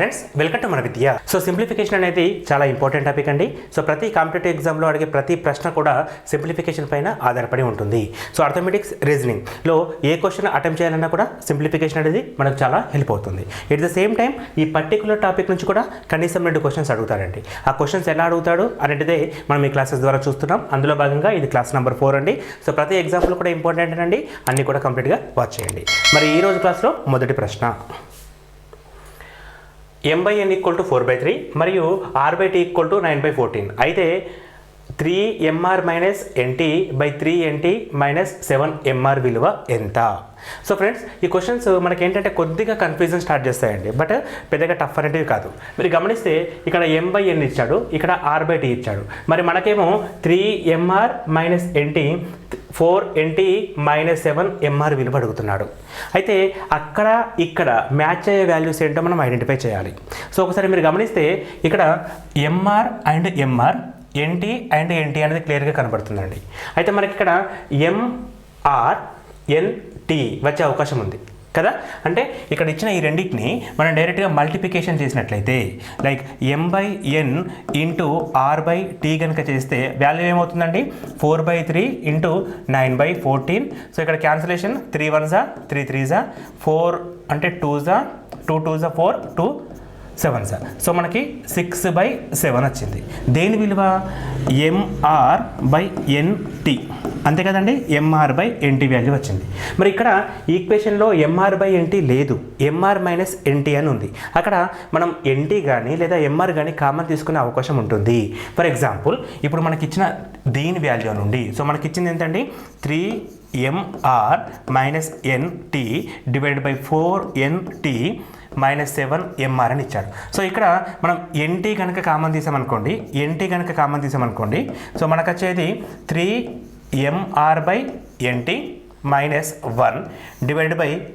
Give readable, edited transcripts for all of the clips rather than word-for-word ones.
Friends, welcome to మన విద్య. So simplification అనేది చాలా ఇంపార్టెంట్ టాపిక్ అండి. సో ప్రతి కాంపిటేటివ్ ఎగ్జామ్లో అడిగే ప్రతి ప్రశ్న కూడా సింప్లిఫికేషన్ పైన ఆధారపడి ఉంటుంది. సో అర్థమెటిక్స్ రీజనింగ్లో ఏ క్వశ్చన్ అటెంప్ట్ చేయాలన్నా కూడా సింప్లిఫికేషన్ అనేది మనకు చాలా హెల్ప్ అవుతుంది. ఎట్ ద సేమ్ టైం ఈ పర్టికులర్ టాపిక్ నుంచి కూడా కనీసం 2 క్వశ్చన్స్ అడుగుతారండి. ఆ క్వశ్చన్స్ ఎలా అడుగుతాడు అనేటిదే మనం ఈ క్లాసెస్ ద్వారా చూస్తున్నాం. అందులో భాగంగా ఇది క్లాస్ నెంబర్ 4 అండి. సో ప్రతి ఎగ్జాంపుల్ కూడా ఇంపార్టెంట్ అండి, అన్నీ కూడా కంప్లీట్గా వాచ్ చేయండి. మరి ఈ రోజు క్లాస్లో మొదటి ప్రశ్న, m/n = 4/3 మరియు r/t = 9/14 అయితే 3mr - nt / 3nt - 7mr విలువ ఎంత? సో ఫ్రెండ్స్, ఈ క్వశ్చన్స్ మనకి ఏంటంటే కొద్దిగా కన్ఫ్యూజన్ స్టార్ట్ చేస్తాయండి, బట్ పెద్దగా టఫ్ అనేటివి కాదు. మీరు గమనిస్తే ఇక్కడ m/n ఇచ్చాడు, ఇక్కడ r/t ఇచ్చాడు. మరి మనకేమో 3mr - nt 4nt - 7mr విలువ అడుగుతున్నాడు. అయితే అక్కడ ఇక్కడ మ్యాచ్ అయ్యే వాల్యూస్ ఏంటో మనం ఐడెంటిఫై చేయాలి. సో ఒకసారి మీరు గమనిస్తే ఇక్కడ mr and mr, nt and nt అనేది క్లియర్గా కనబడుతుందండి. అయితే మనకి ఇక్కడ mr nt వచ్చే అవకాశం ఉంది కదా. అంటే ఇక్కడ ఇచ్చిన ఈ రెండింటిని మనం డైరెక్ట్గా మల్టిప్లికేషన్ చేసినట్లయితే లైక్ m/n × r/t కనుక చేస్తే వాల్యూ ఏమవుతుందండి? 4/3 × 9/14. సో ఇక్కడ క్యాన్సిలేషన్ 3 1s 3 3s 4 అంటే 2s 2 2s 4 2 7s. సో మనకి 6/7 వచ్చింది. దేని విలువ? mr/nt అంతే కదండి, mr/nt వాల్యూ వచ్చింది. మరి ఇక్కడ ఈక్వేషన్లో mr/nt లేదు, mr - nt అని ఉంది. అక్కడ మనం nt కానీ లేదా mr కానీ కామన్ తీసుకునే అవకాశం ఉంటుంది. ఫర్ ఎగ్జాంపుల్ ఇప్పుడు మనకి ఇచ్చిన దీని వాల్యూ నుండి, సో మనకి ఇచ్చింది ఏంటండి? 3mr - nt / 4nt - 7mr అని ఇచ్చాడు. సో ఇక్కడ మనం nt కనుక కామన్ తీసామనుకోండి, సో మనకు వచ్చేది 3mr/nt - 1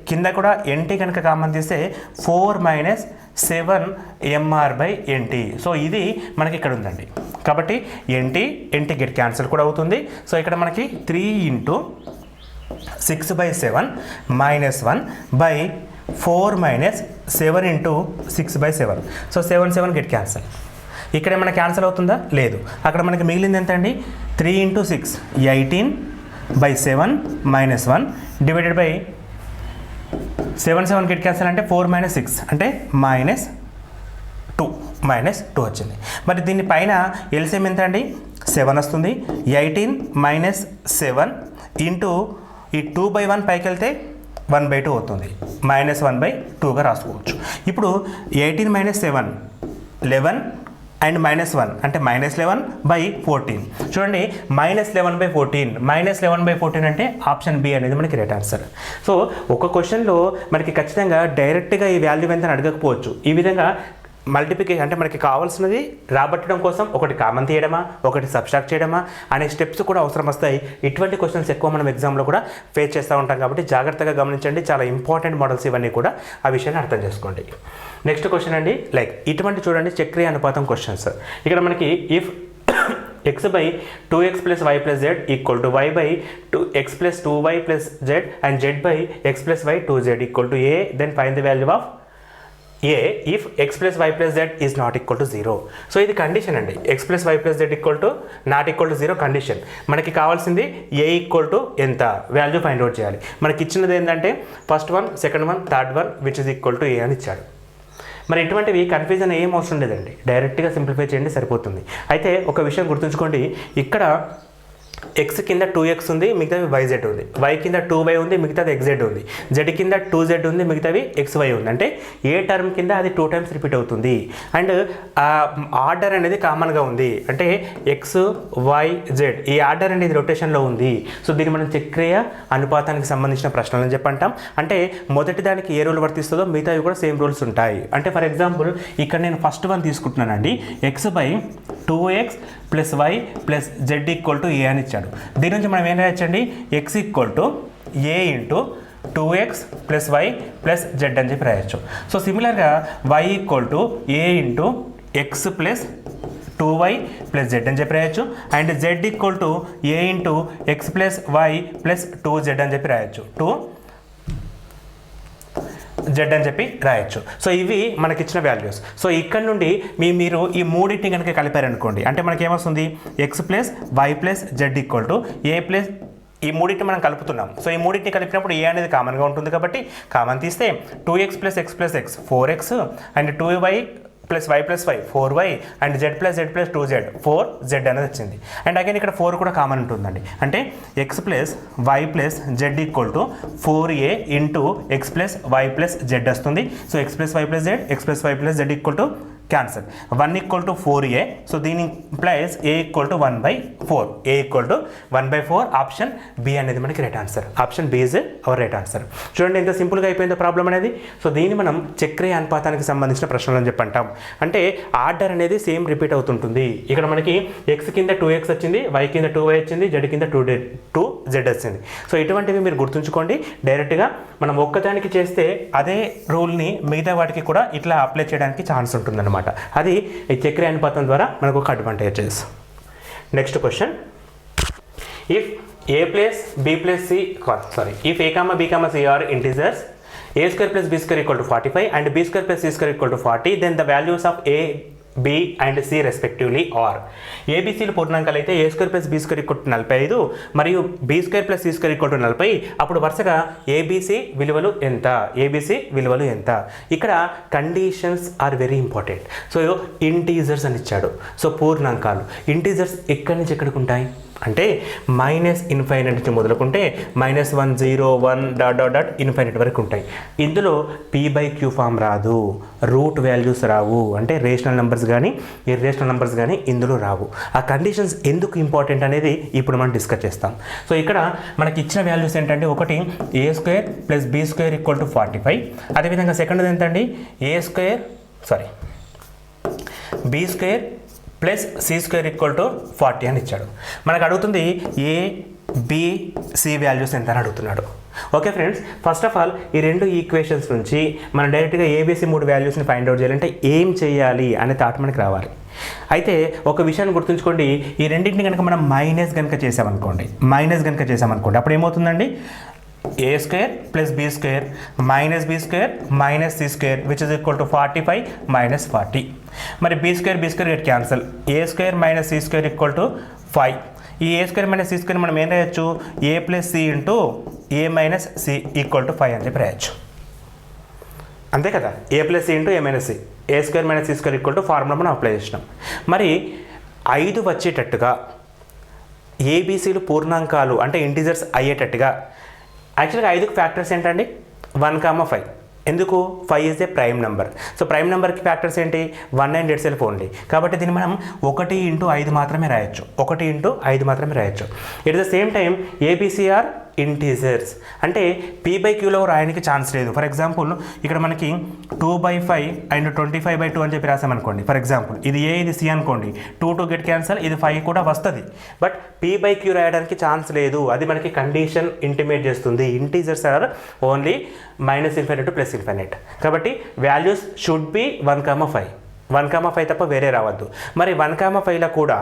కింద కూడా nt కనుక కామన్ తీస్తే 4 - 7mr/nt. సో ఇది మనకి ఇక్కడ ఉందండి. కాబట్టి nt గెట్ క్యాన్సిల్ కూడా అవుతుంది. సో ఇక్కడ మనకి 3 × 6/7 - 1 4 - 7 × 6/7. So 7 7 get cancel. ఇక్కడ ఏమైనా క్యాన్సల్ అవుతుందా? లేదు. అక్కడ మనకి మిగిలింది ఎంత అండి? 3 × 6 18/7 - 1 7 7 గెట్ క్యాన్సల్ అంటే 4 - 6 అంటే -2 వచ్చింది. మరి దీని పైన ఎల్సిఎం ఎంత అండి? 7 వస్తుంది. 18 - 7 ఇంటూ ఈ 2/1 పైకి వెళ్తే 1/2 అవుతుంది. -1/2గా రాసుకోవచ్చు. ఇప్పుడు 18 - 7 11 అండ్ -1 అంటే -11/14. చూడండి, -11/14 -11/14 అంటే ఆప్షన్ బి అనేది మనకి రైట్ ఆన్సర్. సో ఒక క్వశ్చన్లో మనకి ఖచ్చితంగా డైరెక్ట్గా ఈ వాల్యూ ఎంత అని అడగకపోవచ్చు. ఈ విధంగా మల్టిప్లికేషన్ అంటే మనకి కావాల్సినది రాబట్టడం కోసం ఒకటి కామన్ తీయడమా, ఒకటి సబ్స్ట్రాక్ట్ చేయడమా అనే స్టెప్స్ కూడా అవసరం వస్తాయి. ఇటువంటి క్వశ్చన్స్ ఎక్కువ మనం ఎగ్జామ్లో కూడా ఫేస్ చేస్తూ ఉంటాం. కాబట్టి జాగ్రత్తగా గమనించండి. చాలా ఇంపార్టెంట్ మోడల్స్ ఇవన్నీ కూడా, ఆ విషయాన్ని అర్థం చేసుకోండి. నెక్స్ట్ క్వశ్చన్ అండి, లైక్ ఇటువంటి చూడండి చక్రీయ అనుపాతం క్వశ్చన్స్. ఇక్కడ మనకి if x/2x + y + z = y/2x + 2y + z and z/x + y 2z = a, then find the value of a if x + y + z is not equal to 0. So ఇది condition అండి. x + y + z = 0 condition. మనకి కావాల్సింది a = ఎంత value find out చేయాలి. మనకి ఇచ్చినది ఏంటంటే first one, second one, third one which is equal to a అని ఇచ్చాడు. మరి ఇటువంటివి కన్ఫ్యూజన్ ఏం అవసరం లేదండి, డైరెక్ట్గా సింప్లిఫై చేయండి సరిపోతుంది. అయితే ఒక విషయం గుర్తుంచుకోండి, ఇక్కడ x కింద 2x ఉంది, మిగతావి yz ఉంది. y కింద 2y ఉంది, మిగతాది xz ఉంది. z కింద 2z ఉంది, మిగతావి xy ఉంది. అంటే ఏ టర్మ్ కింద అది 2 టైమ్స్ రిపీట్ అవుతుంది. అండ్ ఆర్డర్ అనేది కామన్గా ఉంది, అంటే x y z ఈ ఆర్డర్ అనేది రొటేషన్లో ఉంది. సో దీన్ని మనం చక్రీయ అనుపాతానికి సంబంధించిన ప్రశ్నలు అని చెప్పంటాం. అంటే మొదటి దానికి ఏ రూల్ వర్తిస్తుందో మిగతావి కూడా సేమ్ రూల్స్ ఉంటాయి. అంటే ఫర్ ఎగ్జాంపుల్ ఇక్కడ నేను ఫస్ట్ వన్ తీసుకుంటున్నానండి, x/2x + y + z = a అని ఇచ్చాడు. దీని నుంచి మనం ఏం రాయొచ్చండి? x = a × 2x + y + z అని చెప్పి రాయొచ్చు. సో సిమిలర్గా y = a × x + 2y + z అని చెప్పి రాయొచ్చు. And z = a × x + y + 2z అని చెప్పి రాయొచ్చు. జెడ్ అని చెప్పి రాయొచ్చు. సో ఇవి మనకి ఇచ్చిన వాల్యూస్. సో ఇక్కడ నుండి మీరు ఈ మూడింటిని కనుక కలిపారనుకోండి, అంటే మనకి ఏమొస్తుంది x plus y plus z equal to a plus, ఈ మూడింటిని మనం కలుపుతున్నాం. సో ఈ మూడింటిని కలిపినప్పుడు ఏ అనేది కామన్గా ఉంటుంది కాబట్టి కామన్ తీస్తే 2x plus x plus x 4x and 2y plus y plus y 4y and z plus z plus 2z 4z అనేది వచ్చింది. అండ్ అగైన్ ఇక్కడ 4 కూడా కామన్ ఉంటుందండి. అంటే x plus y plus z equal to 4a into x plus y plus z వస్తుంది. So x plus y plus z, x plus y plus z equal to cancel 1 equal to 4a. So దీని implies a equal to 1/4. a equal to 1/4. Option B అనేది మనకి right answer. Option B is our right answer. చూడండి ఎంత సింపుల్గా అయిపోయిందో problem అనేది. So దీన్ని మనం చక్రీయ అనుపాతానికి సంబంధించిన ప్రశ్నలు అని చెప్పి అంటాం. అంటే ఆర్డర్ అనేది సేమ్ రిపీట్ అవుతుంటుంది. ఇక్కడ మనకి ఎక్స్ కింద 2x వచ్చింది, వై కింద 2y వచ్చింది, జెడ్ కింద 2z వచ్చింది. సో ఇటువంటివి మీరు గుర్తుంచుకోండి. డైరెక్ట్గా మనం ఒక్కదానికి చేస్తే అదే రూల్ని మిగతా వాటికి కూడా ఇట్లా అప్లై చేయడానికి ఛాన్స్ ఉంటుంది అన్నమాట. అది ఈ చక్రీయ అనుపాతం ద్వారా మనకు ఒక advantages. Next question, if a plus b plus c if a comma b comma c are integers, a square plus b square equal to 45 and b square plus c square equal to 40, then the values of a b and c respectively are. ఏబిసిలు పూర్ణాంకాలు అయితే a square plus b square equal to 45 మరియు b square plus c square equal to 40. అప్పుడు వరుసగా ABC విలువలు ఎంత, ABC విలువలు ఎంత. ఇక్కడ conditions are very important. So integers అని ఇచ్చాడు. సో పూర్ణాంకాలు ఇంటీజర్స్ ఎక్కడి నుంచి ఎక్కడికి ఉంటాయి అంటే -∞ నుంచి మొదలుకుంటే -1 0 1 డాట్ డాట్ డాట్ ఇన్ఫైనైట్ వరకు ఉంటాయి. ఇందులో p/q ఫామ్ రాదు, రూట్ వాల్యూస్ రావు, అంటే రేషనల్ నెంబర్స్ కానీ ఇర్రేషనల్ నెంబర్స్ కానీ ఇందులో రావు. ఆ కండిషన్స్ ఎందుకు ఇంపార్టెంట్ అనేది ఇప్పుడు మనం డిస్కస్ చేస్తాం. సో ఇక్కడ మనకి ఇచ్చిన వాల్యూస్ ఏంటంటే, ఒకటి a square plus b square equal to 45. అదేవిధంగా సెకండ్ ఎంతండి b square plus c square equal to 40 అని ఇచ్చాడు. మనకు అడుగుతుంది ఏ బి సి వాల్యూస్ ఎంత అని అడుగుతున్నాడు. Okay friends, first of all ఈ రెండు ఈక్వేషన్స్ నుంచి మనం డైరెక్ట్గా ఏబిసి 3 వాల్యూస్ని ఫైండ్ అవుట్ చేయాలంటే ఏం చేయాలి అనే థాట్ మనకి రావాలి. అయితే ఒక విషయాన్ని గుర్తుంచుకోండి, ఈ రెండింటిని కనుక మనం మైనస్ కనుక చేసామనుకోండి అప్పుడు ఏమవుతుందండి, a square plus b square minus b square minus c square which is equal to 45 minus 40. మరి b square get cancel, a square minus c square equal to 5. ఈ a square minus c square మనం ఏం రాయొచ్చు, a plus c into a minus c equal to 5 అని చెప్పి రాయొచ్చు. అంతే కదా, a plus c into a minus c, a square minus c square equal to formula మనం అప్లై చేసినాం. మరి 5 వచ్చేటట్టుగా ఏబిసిలు పూర్ణాంకాలు అంటే ఇంటిజర్స్ అయ్యేటట్టుగా యాక్చువల్గా 5కి ఫ్యాక్టర్స్ ఏంటండి, 1, 5. ఎందుకు, 5 is a prime number. So prime నెంబర్కి ఫ్యాక్టర్స్ ఏంటి, 1 అండ్ ఇట్ సెల్ఫ్ ఓన్లీ. కాబట్టి దీన్ని మనం 1 × 5 మాత్రమే రాయొచ్చు. At the same time ABCR integers అంటే p/qలో రాయడానికి ఛాన్స్ లేదు. ఫర్ ఎగ్జాంపుల్ ఇక్కడ మనకి 2/5 అండ్ 25/2 అని చెప్పి రాసామనుకోండి. ఫర్ ఎగ్జాంపుల్ ఇది ఏ ఇది సి అనుకోండి, 2 గెట్ క్యాన్సల్, ఇది 5 కూడా వస్తుంది. బట్ p/q రాయడానికి ఛాన్స్ లేదు. అది మనకి కండిషన్ ఇంటిమేట్ చేస్తుంది. Integers are only -∞ to +∞. కాబట్టి వాల్యూస్ షుడ్ బి 1, 5 తప్ప వేరే రావద్దు. మరి 1, 5లో కూడా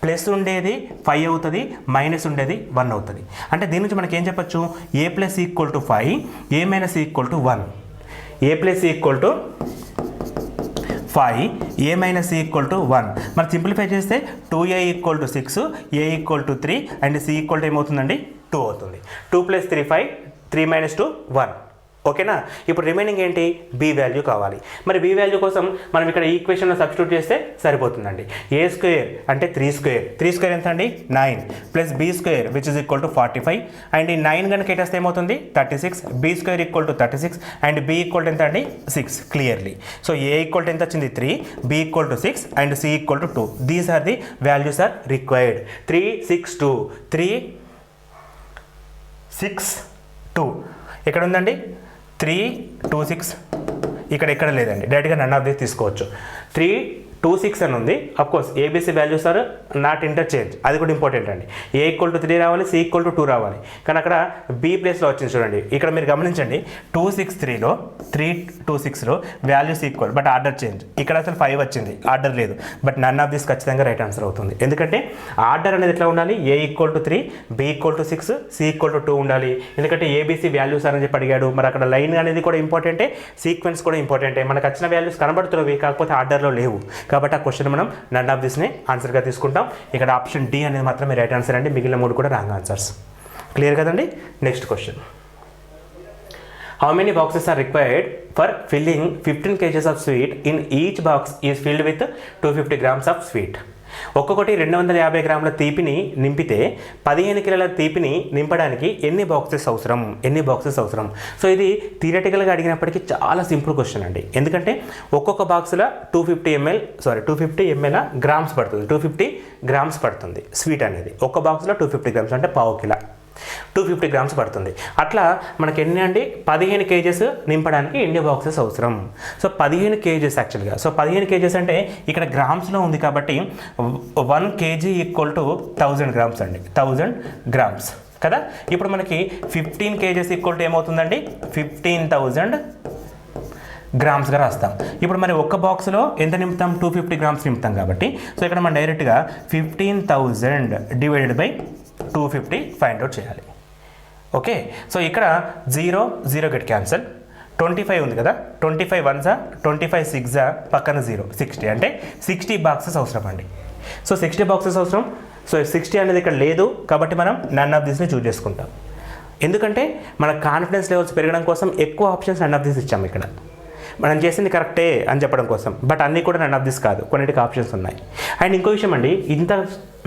ప్లస్ ఉండేది 5 అవుతుంది, మైనస్ ఉండేది 1 అవుతుంది. అంటే దీని నుంచి మనకి ఏం చెప్పచ్చు, a + c = 5, a - c = 1. a + c = 5, a - c = 1. మరి సింప్లిఫై చేస్తే 2a = 6, a = 3 అండ్ c ఏమవుతుందండి, 2 అవుతుంది. 2 + 3 5, 3 - 2 1. ఓకేనా. ఇప్పుడు రిమైనింగ్ ఏంటి, బి వాల్యూ కావాలి. మరి బి వాల్యూ కోసం మనం ఇక్కడ ఈక్వేషన్లో సబ్స్టిట్యూట్ చేస్తే సరిపోతుందండి. ఏ స్క్వేర్ అంటే 3 స్క్వేర్ ఎంత అండి, 9 plus b square which is equal to 45 and ఈ 9 కనుక ఎటేస్తే ఏమవుతుంది 36, b square equal to 36 and b equal ఎంత అండి 6 క్లియర్లీ. సో ఏ ఈక్వల్ ఎంత వచ్చింది 3, b equal to 6 and c equal to 2. These are the values are required. 3 6 2 3 6 2 ఎక్కడ ఉందండి, 3 2 6 ఇక్కడ లేదండి, డైరెక్ట్గా నన్ ఆఫ్ దిస్ తీసుకోవచ్చు. 3 26 అని ఉంది. Of course ABC values are not interchange, అది కూడా ఇంపార్టెంట్ అండి. ఏ ఈక్వల్ టు 3 రావాలి, సి ఈక్వల్ టు 2 రావాలి. కానీ అక్కడ బి ప్లేస్లో వచ్చింది చూడండి. ఇక్కడ మీరు గమనించండి 263లో 326లో values equal but order change. ఇక్కడ అసలు 5 వచ్చింది, ఆర్డర్ లేదు. బట్ నన్ ఆఫ్ దిస్ ఖచ్చితంగా రైట్ ఆన్సర్ అవుతుంది. ఎందుకంటే ఆర్డర్ అనేది ఎట్లా ఉండాలి, a equal to 3, b equal to 6, c equal to 2 ఉండాలి. ఎందుకంటే ఏబీసీ వాల్యూస్ అని చెప్పి అడిగాడు. మరి అక్కడ లైన్ అనేది కూడా ఇంపార్టెంటే, సీక్వెన్స్ కూడా ఇంపార్టెంటే. మనకు వచ్చిన వాల్యూస్ కనబడుతున్నవి, కాకపోతే ఆర్డర్లో లేవు. కాబట్టి ఆ క్వశ్చన్ మనం నన్ ఆఫ్ దిస్ని ఆన్సర్గా తీసుకుంటాం. ఇక్కడ ఆప్షన్ డి అనేది మాత్రమే రైట్ ఆన్సర్ అండి, మిగిలిన 3 కూడా రాంగ్ ఆన్సర్స్. క్లియర్ కదండి. Next question, how many boxes are required for filling 15 kgs of sweet in each box is filled with 250 grams of sweet. ఒక్కొక్కటి 250 గ్రాముల తీపిని నింపితే 15 కిలోల తీపిని నింపడానికి ఎన్ని బాక్సెస్ అవసరం. సో ఇది థియరటికల్గా అడిగినప్పటికీ చాలా సింపుల్ క్వశ్చన్ అండి. ఎందుకంటే ఒక్కొక్క బాక్స్లో 250 ml గ్రామ్స్ పడుతుంది, 250 గ్రామ్స్ పడుతుంది స్వీట్ అనేది. ఒక్క బాక్స్లో 250 గ్రామ్స్ అంటే పావు కిలో, 250 గ్రామ్స్ పడుతుంది. అట్లా మనకి ఎన్ని అండి, 15 kgs నింపడానికి ఎన్ని బాక్సెస్ అవసరం. సో 15 kgs యాక్చువల్గా. సో 15 kgs అంటే ఇక్కడ గ్రామ్స్లో ఉంది కాబట్టి 1 kg ఈక్వల్ టు 1000 grams అండి, 1000 grams కదా. ఇప్పుడు మనకి 15 kgs ఈక్వల్ టు ఏమవుతుందండి, 15,000 గ్రామ్స్గా రాస్తాం. ఇప్పుడు మరి ఒక్క బాక్స్లో ఎంత నింపుతాం, 250 గ్రామ్స్ నింపుతాం కాబట్టి. సో ఇక్కడ మనం డైరెక్ట్గా 15,000 డివైడెడ్ బై 250 ఫైండ్ అవుట్ చేయాలి. ఓకే, సో ఇక్కడ 0 గెట్ క్యాన్సల్, 25 ఉంది కదా, 25 1 25 6 పక్కన 0 60 అంటే 60 బాక్సెస్ అవసరం అండి. సో 60 బాక్సెస్ అవసరం. సో 60 అనేది ఇక్కడ లేదు కాబట్టి మనం నన్ ఆఫ్ దిస్ని చూస్ చేసుకుంటాం. ఎందుకంటే మన కాన్ఫిడెన్స్ లెవెల్స్ పెరగడం కోసం ఎక్కువ ఆప్షన్స్ నన్ ఆఫ్ దిస్ ఇచ్చాము. ఇక్కడ మనం చేసింది కరెక్టే అని చెప్పడం కోసం. బట్ అన్నీ కూడా నన్ ఆఫ్ దిస్ కాదు, కొన్నిటికి ఆప్షన్స్ ఉన్నాయి. అండ్ ఇంకో విషయం అండి, ఇంత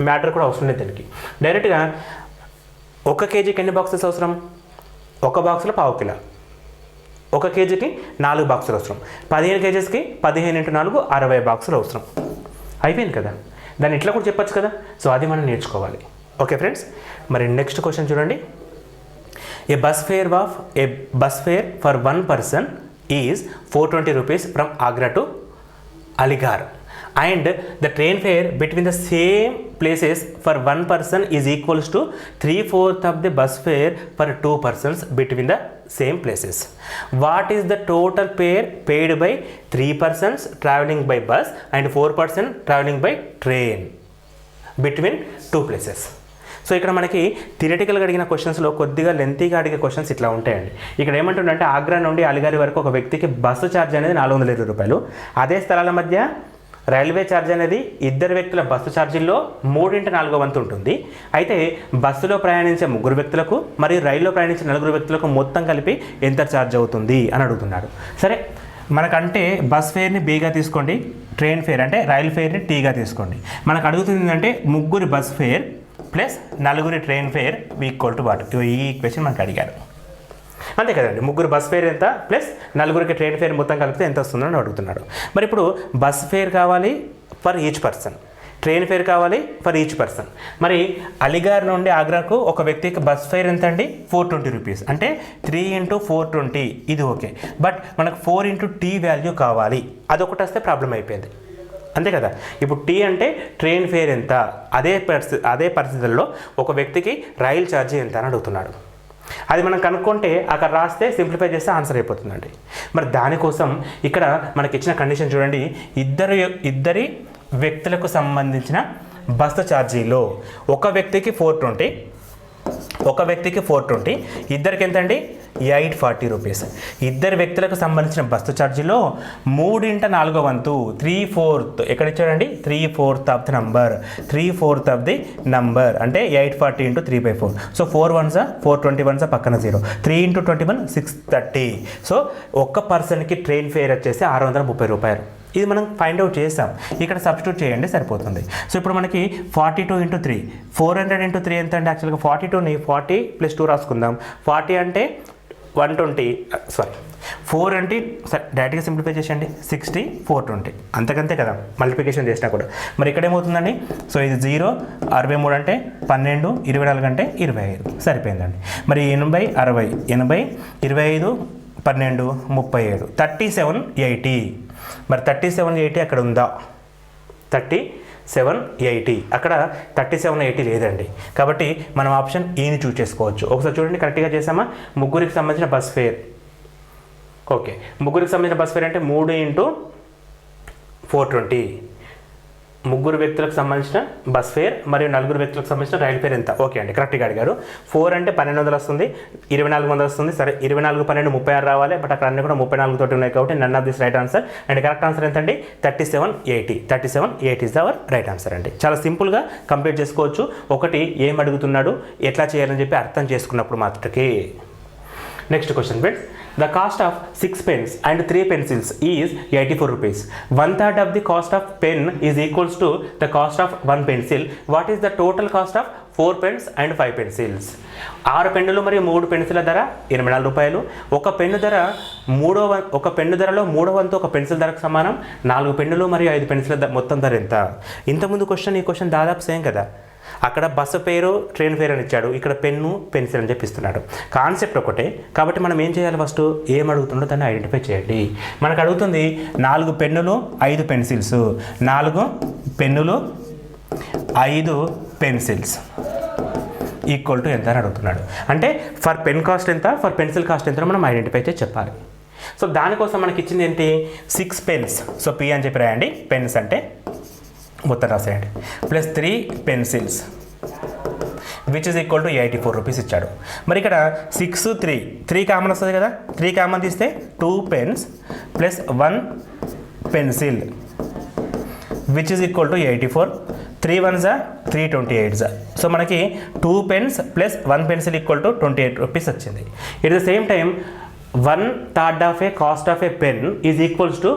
మ్యాటర్ కూడా అవసరం లేదు దీనికి. డైరెక్ట్గా 1 kgకి ఎన్ని బాక్సెస్ అవసరం, ఒక బాక్స్లో పావు కిలో, 1 kgకి 4 బాక్సులు అవసరం. 15 kgsకి 15 × 4 60 బాక్సులు అవసరం. అయిపోయింది కదా. దాన్ని ఇట్లా కూడా చెప్పచ్చు కదా. సో అది మనం నేర్చుకోవాలి. ఓకే ఫ్రెండ్స్, మరి నెక్స్ట్ క్వశ్చన్ చూడండి. A bus fare for 1 person is 420 rupees from Agra to Aligarh, and the train fare between the same places for 1 person is equals to 3/4 of the bus fare for 2 persons between the same places. What is the total fare paid by 3 persons traveling by bus and 4 persons traveling by train between 2 places? So ఇక్కడ మనకి థియరిటికల్గా అడిగిన క్వశ్చన్స్లో కొద్దిగా లెంతీగా అడిగే questions ఇట్లా ఉంటాయండి. ఇక్కడ ఏమంటుందంటే ఆగ్రా నుండి అలిగారి వరకు ఒక వ్యక్తికి బస్సు ఛార్జ్ అనేది 420 రూపాయలు. అదే స్థలాల మధ్య రైల్వే ఛార్జ్ అనేది ఇద్దరు వ్యక్తుల బస్సు ఛార్జీల్లో 3/4 వంతు ఉంటుంది. అయితే బస్సులో ప్రయాణించే 3 వ్యక్తులకు మరియు రైల్లో ప్రయాణించే 4 వ్యక్తులకు మొత్తం కలిపి ఎంత ఛార్జ్ అవుతుంది అని అడుగుతున్నాడు. సరే, మనకంటే బస్ ఫేర్ని బీగా తీసుకోండి, ట్రైన్ ఫేర్ అంటే రైల్ ఫేర్ని టీగా తీసుకోండి. మనకు అడుగుతుంది ఏంటంటే 3 bus fair plus 4 train fair equal to what. ఈ ఈక్వేషన్ మనకు అడిగారు, అంతే కదండి. 3 బస్ ఫేర్ ఎంత ప్లస్ 4కి ట్రైన్ ఫేర్ మొత్తం కలిపితే ఎంత వస్తుందని అడుగుతున్నాడు. మరి ఇప్పుడు బస్ ఫేర్ కావాలి for each person, train fair కావాలి ఫర్ ఈచ్ పర్సన్. మరి అలిగార్ నుండి ఆగ్రాకు ఒక వ్యక్తికి బస్ ఫేర్ ఎంత అండి, 420 రూపీస్ అంటే 3 × 420. ఇది ఓకే. బట్ మనకు 4 × T వాల్యూ కావాలి. అదొకటి వస్తే ప్రాబ్లం అయిపోయింది, అంతే కదా. ఇప్పుడు టీ అంటే ట్రైన్ ఫేర్ ఎంత, అదే పరిస్థితుల్లో ఒక వ్యక్తికి రైలు ఛార్జీ ఎంత అని అడుగుతున్నాడు. అది మనం కనుక్కుంటే అక్కడ రాస్తే సింప్లిఫై చేస్తే ఆన్సర్ అయిపోతుందండి. మరి దానికోసం ఇక్కడ మనకి ఇచ్చిన కండిషన్ చూడండి. ఇద్దరి వ్యక్తులకు సంబంధించిన బస్సు ఛార్జీలో ఒక వ్యక్తికి 420, ఇద్దరికి ఎంత అండి 840 రూపీస్. ఇద్దరు వ్యక్తులకు సంబంధించిన బస్సు ఛార్జీలో 3/4 వంతు 3/4 ఎక్కడ ఇచ్చాడండి, 3/4 of the number, 3/4 of the number అంటే 840 × 3/4. సో 4 1s 421 పక్కన 0, 3 × 21 630. సో ఒక్క పర్సన్కి ట్రైన్ ఫేర్ వచ్చేసి 630 రూపాయలు. ఇది మనం ఫైండ్ అవుట్ చేస్తాం. ఇక్కడ సబ్స్టిట్యూట్ చేయండి సరిపోతుంది. సో ఇప్పుడు మనకి 42 × 3, 400 × 3 ఎంత అంటే యాక్చువల్గా 42ని 40 + 2 రాసుకుందాం. 40 అంటే 120, 4 అంటే డైరెక్ట్గా సింప్లిఫై చేసేయండి, 60 420 అంతకంతే కదా మల్టిప్లికేషన్ చేసినా కూడా. మరి ఇక్కడ ఏమవుతుందండి, సో ఇది 0 63 అంటే 12 24 అంటే 25 సరిపోయిందండి. మరి 80 60 80 25 12 37 3780. మరి 3780 అక్కడ ఉందా, 3780. అక్కడ 3780 లేదండి, కాబట్టి మనం ఆప్షన్ ఈని చూస్ చేసుకోవచ్చు. ఒకసారి చూడండి, కరెక్ట్గా చేసామా? ముగ్గురికి సంబంధించిన బస్ ఫేర్. ఓకే, ముగ్గురికి సంబంధించిన బస్ ఫేర్ అంటే 3 × 420. ముగ్గురు వ్యక్తులకు సంబంధించిన బస్ ఫేర్ మరియు 4 వ్యక్తులకు సంబంధించిన రైలు ఫేర్ ఎంత? ఓకే అండి, కరెక్ట్గా అడిగారు. 4 అంటే 1200 వస్తుంది, 2400 వస్తుంది. సరే, 24 12 36 రావాలి, బట్ అక్కడ అన్నీ కూడా 34 తోటి ఉన్నాయి కాబట్టి none of this right answer. And correct answer ఎంత అండి? 3780. 3780 ఇస్ అవర్ రైట్ ఆన్సర్ అండి. చాలా సింపుల్గా కంప్లీట్ చేసుకోవచ్చు. ఒకటి ఏం అడుగుతున్నాడు, ఎట్లా చేయాలని చెప్పి అర్థం చేసుకున్నప్పుడు మాత్రమే. Next question friends. The cost of 6 pens and 3 pencils is 84 rupees. 1/3 of the cost of pen is equals to the cost of 1 pencil. What is the total cost of 4 pens and 5 pencils? 6 పెన్నులు మరియు 3 పెన్సిల్ల ధర 84 రూపాయలు. ఒక pen ధరలో 3వ వంతు ఒక pencil ధరకు సమానం. 4 పెన్నులు మరియు 5 పెన్సిల్ల మొత్తం ధర ఎంత? ఇంతకుముందు క్వశ్చన్, ఈ క్వశ్చన్ దాదాపు సేమ్ కదా. అక్కడ బస్సు పేరు, ట్రైన్ పేరు అని ఇచ్చాడు, ఇక్కడ పెన్ను, పెన్సిల్ అని చెప్పిస్తున్నాడు. కాన్సెప్ట్ ఒకటే కాబట్టి మనం ఏం చేయాలి? ఫస్ట్ ఏం అడుగుతుండో దాన్ని ఐడెంటిఫై చేయండి. మనకు అడుగుతుంది 4 పెన్నులు 5 పెన్సిల్స్, 4 పెన్నులు 5 పెన్సిల్స్ ఈక్వల్ టు ఎంత అని అడుగుతున్నాడు. అంటే ఫర్ పెన్ కాస్ట్ ఎంత, ఫర్ పెన్సిల్ కాస్ట్ ఎంత మనం ఐడెంటిఫై చేసి చెప్పాలి. సో దానికోసం మనకి ఇచ్చింది ఏంటి? 6 పెన్స్. సో పి అని చెప్పి రాయండి, పెన్స్ అంటే మొత్తం రాసేయండి, plus 3 pencils which is equal to 84 rupees ఇచ్చాడు. మరి ఇక్కడ 6 3 కామన్ వస్తుంది కదా, 3 కామన్ తీస్తే 2 pens plus 1 pencil which is equal to 84. 3 1s 3 28s. So మనకి 2 pens plus 1 pencil equal to 28 rupees వచ్చింది. At the same time 1/3 of a cost of a pen is equals to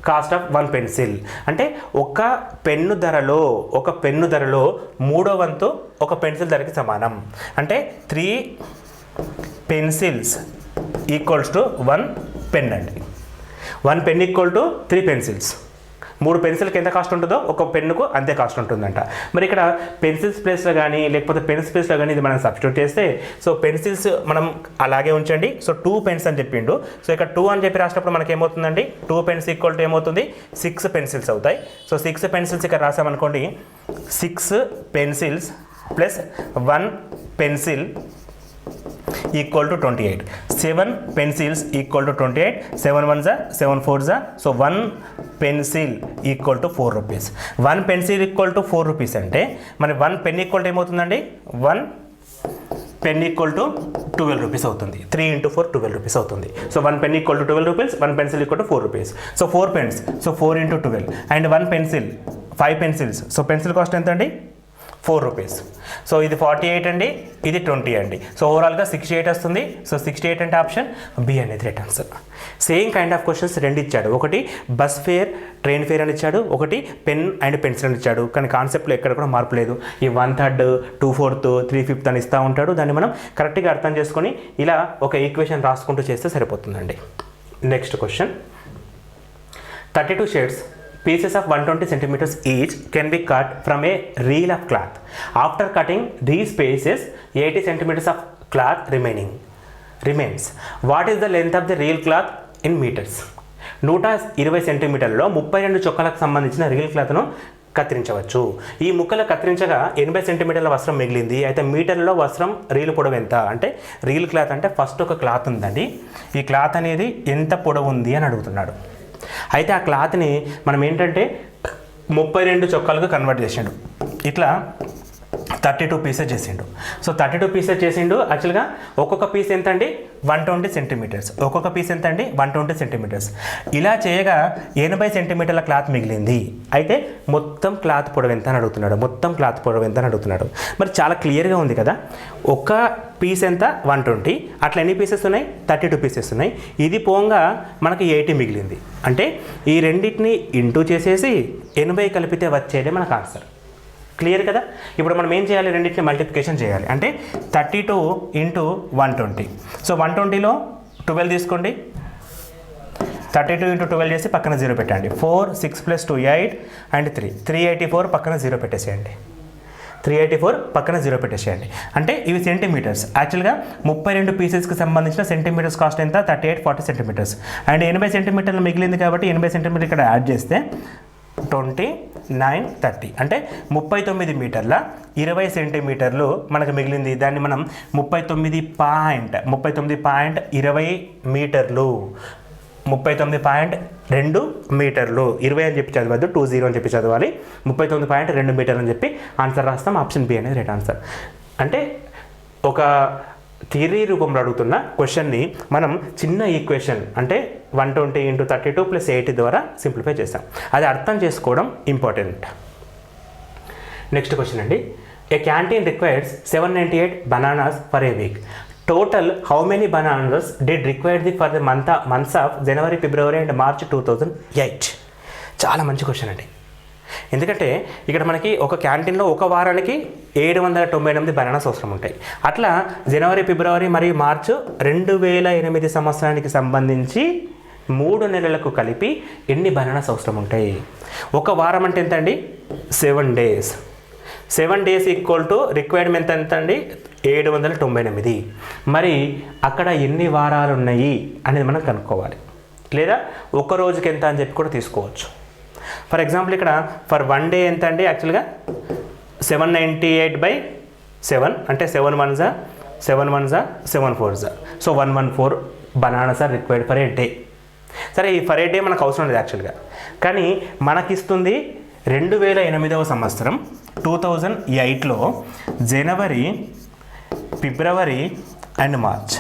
cost of 1 pencil. అంటే ఒక pen ధరలో 3వ వంతు ఒక pencil ధరకి సమానం. అంటే 3 పెన్సిల్స్ ఈక్వల్స్ టు 1 పెన్ అండి. 1 పెన్ ఈక్వల్ టు 3 పెన్సిల్స్. 3 పెన్సిల్కి ఎంత కాస్ట్ ఉంటుందో ఒక పెన్నుకు అంతే కాస్ట్ ఉంటుందంట. మరి ఇక్కడ పెన్సిల్స్ ప్లేస్లో కానీ లేకపోతే పెన్స్ ప్లేస్లో కానీ ఇది మనం సబ్స్టిట్యూట్ చేస్తే, సో పెన్సిల్స్ మనం అలాగే ఉంచండి. సో 2 పెన్స్ అని చెప్పిండు. సో ఇక్కడ 2 అని చెప్పి రాసినప్పుడు మనకి ఏమవుతుందండి? 2 పెన్స్ ఈక్వల్ టు ఏమవుతుంది? 6 పెన్సిల్స్ అవుతాయి. సో 6 పెన్సిల్స్ ఇక్కడ రాసామనుకోండి, 6 pencils plus 1 pencil equal to 28. 7 pencils equal to 28. 7 1s 7 4s. So 1 pencil equal to 4 rupees. 1 pencil equal to 4 rupees అంటే మరి 1 పెన్ ఈక్వల్ టు ఏమవుతుందండి? 1 పెన్ ఈక్వల్ టు 12 రూపీస్ అవుతుంది. 3 × 4 12 rupees అవుతుంది. So 1 pen equal to 12 rupees, 1 pencil equal to 4 rupees. So 4 pens, so 4 × 12 and 1 pencil 5 pencils. So pencil cost ఎంత అండి? 4 rupees. So ఇది 48 అండి, ఇది 20 అండి. సో ఓవరాల్గా 68 వస్తుంది. సో 68 అంటే ఆప్షన్ బి అనేది right answer. Same kind of questions 2 ఇచ్చాడు. ఒకటి బస్ ఫేర్, ట్రైన్ ఫేర్ అని ఇచ్చాడు, ఒకటి పెన్ అండ్ పెన్సిల్ అని ఇచ్చాడు. కానీ కాన్సెప్ట్లో ఎక్కడ కూడా మార్పు లేదు. ఈ 1/3, 2/4, 3/5 అని ఇస్తూ ఉంటాడు. దాన్ని మనం కరెక్ట్గా అర్థం చేసుకొని ఇలా ఒక ఈక్వేషన్ రాసుకుంటూ చేస్తే సరిపోతుందండి. Next question. 32 shades pieces of 120 centimeters each can be cut from a reel of cloth. After cutting these pieces, 80 centimeters of cloth remains. What is the length of the reel cloth in meters? 120 సెంటీమీటర్లలో 32 చొక్కాలకు సంబంధించిన reel క్లాత్ను కత్తిరించవచ్చు. ఈ ముక్కలు కత్తిరించగా 80 సెంటీమీటర్ల వస్త్రం మిగిలింది. అయితే మీటర్లలో వస్త్రం reel పొడవు ఎంత? అంటే రీల్ క్లాత్ అంటే ఫస్ట్ ఒక క్లాత్ ఉందండి. ఈ క్లాత్ అనేది ఎంత పొడవు ఉంది అని అడుగుతున్నాడు. అయితే ఆ క్లాత్ని మనం ఏంటంటే 32 చొక్కాలుగా కన్వర్ట్ చేసిండు. ఇట్లా 32 పీసెస్ చేసిండు. సో 32 పీసెస్ చేసిండు. యాక్చువల్గా ఒక్కొక్క పీస్ ఎంత అండి? 120 సెంటీమీటర్స్. ఒక్కొక్క పీస్ ఎంత అండి? 120 సెంటీమీటర్స్. ఇలా చేయగా 80 సెంటీమీటర్ల క్లాత్ మిగిలింది. అయితే మొత్తం క్లాత్ పొడవు ఎంత అని అడుగుతున్నాడు. మరి చాలా క్లియర్గా ఉంది కదా. ఒక పీస్ ఎంత? 120. అట్లా ఎన్ని పీసెస్ ఉన్నాయి? 32 పీసెస్ ఉన్నాయి. ఇది పోగా మనకి 80 మిగిలింది. అంటే ఈ రెండింటిని ఇంటూ చేసేసి 80 కలిపితే వచ్చేదే మనకు ఆన్సర్. క్లియర్ కదా. ఇప్పుడు మనం ఏం చేయాలి? రెండింటిని మల్టిప్లికేషన్ చేయాలి. అంటే 32 × 120. సో 120లో 12 తీసుకోండి. 32 × 12 చేసి పక్కన 0 పెట్టండి. 4 6 + 2 8 అండ్ 3 384 పక్కన 0 పెట్టేసేయండి. 384 పక్కన 0 పెట్టేసేయండి. అంటే ఇవి సెంటీమీటర్స్. యాక్చువల్గా 32 పీసెస్కి సంబంధించిన సెంటీమీటర్స్ కాస్ట్ ఎంత? 38 40 సెంటీమీటర్స్. అండ్ 80 సెంటీమీటర్లు మిగిలింది కాబట్టి 80 సెంటీమీటర్ ఇక్కడ యాడ్ చేస్తే 29, 30 అంటే 39 మీటర్ల 20 సెంటీమీటర్లు మనకు మిగిలింది. దాన్ని మనం 39.20 మీటర్లు 39.2 మీటర్లు 20 అని చెప్పి చదవద్దు, 20 అని చెప్పి చదవాలి. 39.2 మీటర్లు అని చెప్పి ఆన్సర్ రాస్తాం. ఆప్షన్ బి అనేది రైట్ ఆన్సర్. అంటే ఒక థియరీ రూపంలో అడుగుతున్న క్వశ్చన్ని మనం చిన్న ఈక్వేషన్ అంటే 120 × 32 + 80 ద్వారా సింప్లిఫై చేస్తాం. అది అర్థం చేసుకోవడం ఇంపార్టెంట్. నెక్స్ట్ క్వశ్చన్ అండి. A canteen requires 798 bananas for a week. Total how many bananas did required for the months of January, February and March 2008? చాలా మంచి క్వశ్చన్ అండి. ఎందుకంటే ఇక్కడ మనకి ఒక క్యాంటీన్లో ఒక వారానికి 798 బనానాస్ అవసరం ఉంటాయి. అట్లా జనవరి, ఫిబ్రవరి మరియు మార్చ్ 2008 సంవత్సరానికి సంబంధించి 3 నెలలకు కలిపి ఎన్ని బనానాస్ అవసరం ఉంటాయి? ఒక వారం అంటే ఎంత అండి? 7 days. 7 days equal to requirement ఎంత అండి? 798. మరి అక్కడ ఎన్ని వారాలు ఉన్నాయి అనేది మనం కనుక్కోవాలి. లేదా ఒక రోజుకి ఎంత అని చెప్పి కూడా తీసుకోవచ్చు. ఫర్ ఎగ్జాంపుల్ ఇక్కడ ఫర్ 1 day ఎంత అండి? యాక్చువల్గా 798/7 అంటే 7 1s 7 1s 7 4s. So 114 bananas are required for a day. సరే, ఈ ఫర్ ఏ డే మనకు అవసరం లేదు యాక్చువల్గా, కానీ మనకిస్తుంది 2008వ సంవత్సరం 2008లో జనవరి, ఫిబ్రవరి అండ్ మార్చ్.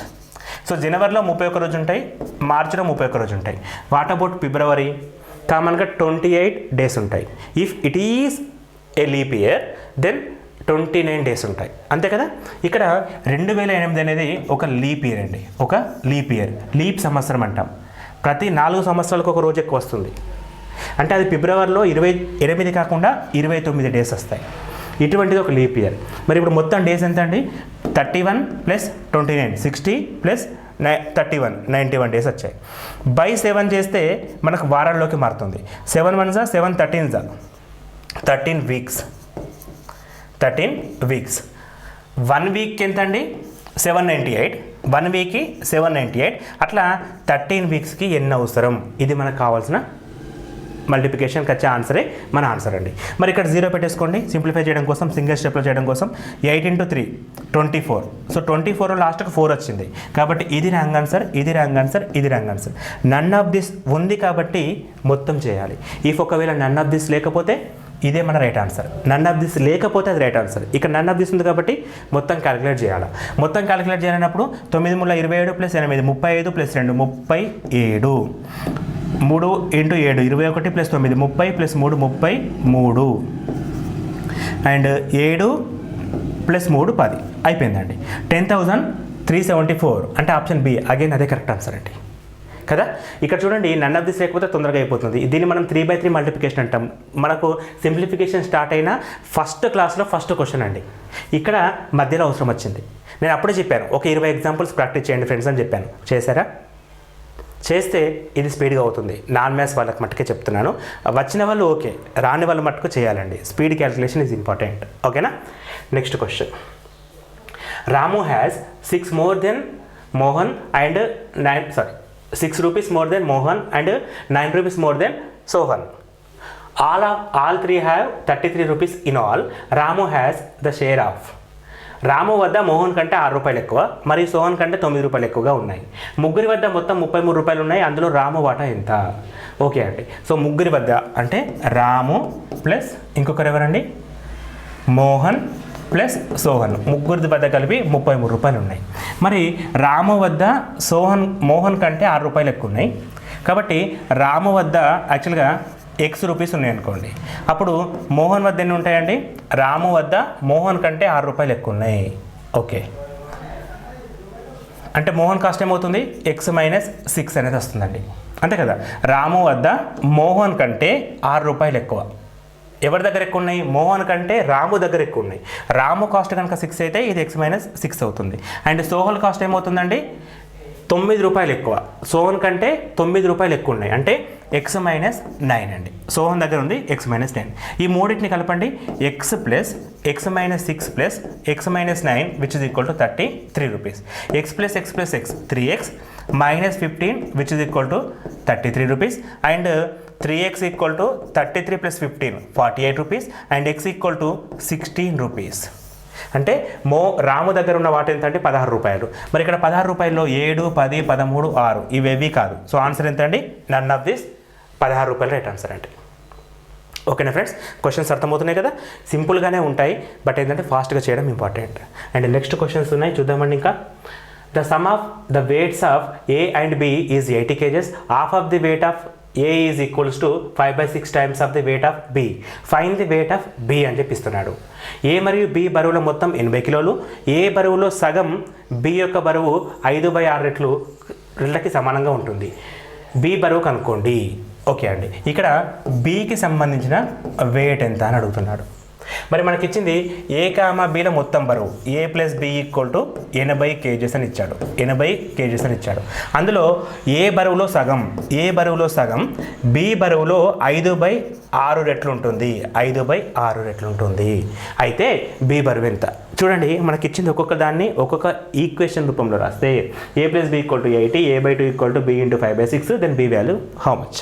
సో జనవరిలో 31 రోజు ఉంటాయి, మార్చిలో 31 రోజు ఉంటాయి. వాట్ అబౌట్ ఫిబ్రవరి? కామన్గా 28 days ఉంటాయి. If it is a leap year then 29 days ఉంటాయి, అంతే కదా. ఇక్కడ 2008 అనేది ఒక లీప్ ఇయర్ అండి, ఒక లీప్ ఇయర్, లీప్ సంవత్సరం అంటాం. ప్రతి 4 సంవత్సరాలకు ఒక రోజు ఎక్కువ వస్తుంది. అంటే అది ఫిబ్రవరిలో 28 కాకుండా 29 days వస్తాయి. ఇటువంటిది ఒక లీప్ ఇయర్. మరి ఇప్పుడు మొత్తం డేస్ ఎంత అండి? 31 + 29 60 + 31 91 days వచ్చాయి. బై 7 చేస్తే మనకు వారాల్లోకి మారుతుంది. 7 1s 7 13s 13 weeks. 13 weeks. 1 week ఎంత అండి? 798. 1 weekకి 798. అట్లా 13 weeksకి ఎన్ని అవసరం? ఇది మనకు కావాల్సిన మల్టిప్లికేషన్కి వచ్చే ఆన్సరే మన ఆన్సర్ అండి. మరి ఇక్కడ 0 పెట్టేసుకోండి సింప్లిఫై చేయడం కోసం, సింగిల్ స్టెప్లో చేయడం కోసం. 8 × 3 24. సో 24 లాస్ట్కి 4 వచ్చింది కాబట్టి ఇది రాంగ్ ఆన్సర్, ఇది రాంగ్ ఆన్సర్, ఇది wrong answer. None of this ఉంది కాబట్టి మొత్తం చేయాలి. ఇఫ్ ఒకవేళ నన్ ఆఫ్ దిస్ లేకపోతే ఇదే మన right answer. None of this లేకపోతే అది రైట్ ఆన్సర్. ఇక్కడ నన్ ఆఫ్ దిస్ ఉంది కాబట్టి మొత్తం క్యాలిక్యులేట్ చేయాలి. మొత్తం క్యాలిక్యులేట్ చేయాలన్నప్పుడు 9 × 27 + 8 35 + 2 37. 3 × 7 21 + 9 30 + 3 33 అండ్ 7 + 3 10 అయిపోయిందండి. 10,374 అంటే ఆప్షన్ బి అగైన్ అదే కరెక్ట్ ఆన్సర్ అండి కదా. ఇక్కడ చూడండి, నన్ ఆఫ్ దిస్ లేకపోతే తొందరగా అయిపోతుంది. దీన్ని మనం 3/3 మల్టిప్లికేషన్ అంటాం. మనకు సింప్లిఫికేషన్ స్టార్ట్ అయిన ఫస్ట్ క్లాస్లో ఫస్ట్ క్వశ్చన్ అండి. ఇక్కడ మధ్యలో అవసరం వచ్చింది. నేను అప్పుడే చెప్పాను ఒక 20 ఎగ్జాంపుల్స్ ప్రాక్టీస్ చేయండి ఫ్రెండ్స్ అని చెప్పాను. చేశారా? చేస్తే ఇది స్పీడ్గా అవుతుంది. నాన్ మ్యాథ్స్ వాళ్ళకి మట్టుకే చెప్తున్నాను. వచ్చిన వాళ్ళు ఓకే, రాని వాళ్ళు మట్టుకు చేయాలండి. Speed calculation is important. ఓకేనా? Next question. Ramu has 6 more than Mohan and 6 rupees more than Mohan and 9 rupees more than Sohan. all three have 33 rupees in all. Ramu has the share of. Ramu వద్ద మోహన్ కంటే 6 రూపాయలు ఎక్కువ మరియు సోహన్ కంటే 9 రూపాయలు ఎక్కువగా ఉన్నాయి. ముగ్గురి వద్ద మొత్తం 33 రూపాయలు ఉన్నాయి. అందులో రాము వాటా ఎంత? ఓకే అండి. సో ముగ్గురి వద్ద అంటే రాము ప్లస్ ఇంకొకరు ఎవరండి? మోహన్ ప్లస్ సోహన్. ముగ్గురి వద్ద కలిపి 33 రూపాయలు ఉన్నాయి. మరి రాము వద్ద మోహన్ కంటే 6 రూపాయలు ఎక్కువ ఉన్నాయి కాబట్టి రాము వద్ద యాక్చువల్గా X రూపీస్ ఉన్నాయి అనుకోండి. అప్పుడు మోహన్ వద్ద ఎన్ని ఉంటాయండి? రాము వద్ద మోహన్ కంటే 6 రూపాయలు ఎక్కువ ఉన్నాయి. ఓకే, అంటే మోహన్ కాస్ట్ ఏమవుతుంది? X - 6 అనేది వస్తుందండి, అంతే కదా. రాము వద్ద మోహన్ కంటే 6 రూపాయలు ఎక్కువ. ఎవరి దగ్గర ఎక్కువ ఉన్నాయి? మోహన్ కంటే రాము దగ్గర ఎక్కువ ఉన్నాయి. రాము కాస్ట్ కనుక 6 అయితే ఇది X - 6 అవుతుంది. అండ్ సోహన్ కాస్ట్ ఏమవుతుందండి? 9 రూపాయలు ఎక్కువ. సోహన్ కంటే 9 రూపాయలు ఎక్కువ ఉన్నాయి అంటే X - 9 అండి. సోహన్ దగ్గర ఉంది X - 9. ఈ మూడింటిని కలపండి. X + X - 6 + X - 9 which is equal to 33 rupees. X + X + X 3X - 15 which is equal to 33 rupees. And 3x equal to 33 plus 15 48 rupees and x equal to 16 rupees. అంటే రాము దగ్గర ఉన్న వాటి ఎంత అంటే 16 రూపాయలు. మరి ఇక్కడ 16 రూపాయల్లో 7, 10, 13, 6 ఇవేవి కాదు. సో ఆన్సర్ ఎంత అండి? నన్ ఆఫ్ దిస్ 16 రూపాయలు రైట్ ఆన్సర్ అంటే. ఓకేనా ఫ్రెండ్స్, క్వశ్చన్స్ అర్థమవుతున్నాయి కదా, సింపుల్గానే ఉంటాయి బట్ ఏంటంటే ఫాస్ట్గా చేయడం ఇంపార్టెంట్. అండ్ నెక్స్ట్ క్వశ్చన్స్ ఉన్నాయి చూద్దామండి. ఇంకా the sum of the weights of A and B is 80 kgs. Half of the weight of A is equals to 5/6 times of the weight of B. Find the weight of B అని చెప్పిస్తున్నాడు. A మరియు B బరువుల మొత్తం 80 కిలోలు. A బరువులో సగం B యొక్క బరువు 5/6 రెట్లకి సమానంగా ఉంటుంది. B బరువు కనుక్కోండి. ఓకే అండి, ఇక్కడ Bకి సంబంధించిన వెయిట్ ఎంత అని అడుగుతున్నాడు. మరి మనకి ఇచ్చింది A, Bల మొత్తం బరువు A plus B equal to 80 kgs అని ఇచ్చాడు. 80 kgs అని ఇచ్చాడు. అందులో A బరువులో సగం B బరువులో 5/6 రెట్లు ఉంటుంది. 5/6 రెట్లు ఉంటుంది. అయితే B బరువు ఎంత చూడండి. మనకి ఇచ్చింది ఒక్కొక్క దాన్ని ఒక్కొక్క ఈక్వేషన్ రూపంలో రాస్తే A plus B equal to 80, A/2 equal to B into 5/6, then B value how much.